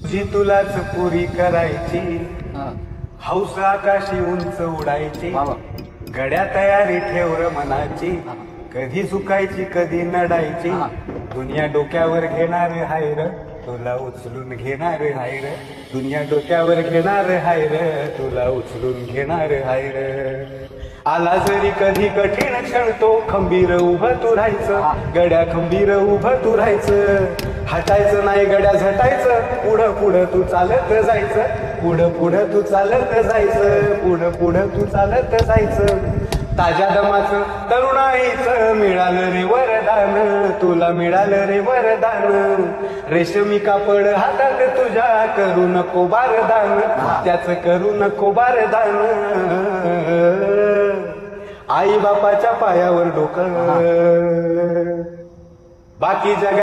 जी तुलाच पुरी करायची, हौस आकाशी उंच उडायची, गड्या तयारी ठेवर मनाची, कधी झुकायची कधी नडायची, दुनिया डोक्यावर घेणार हाय र, तुला उचलून घेणार हाय र, दुनिया डोक्यावर घेणार हाय र, तुला उचलून घेणार हाय र. आला जरी कधी कठीण क्षण तो खंबीर उभं तू राहायचं, गड्या खंबीर उभं तू राहायचं, हटायचं नाही गड्या झटायचं, पुढं पुढं तू चालत जायचं, पुढं पुढं तू चालत जायचं, पुढं पुढं तू चालत जायचं. ताज्या दमाचं तरुणाईचं मिळालं रे वरदान, तुला मिळालं रे वरदान, रेशमी कापड हातात तुझ्या करू नको बारदान, त्याचं करू नको बारदान. आई बापाच्या पायावर डोकं, बाकी जगा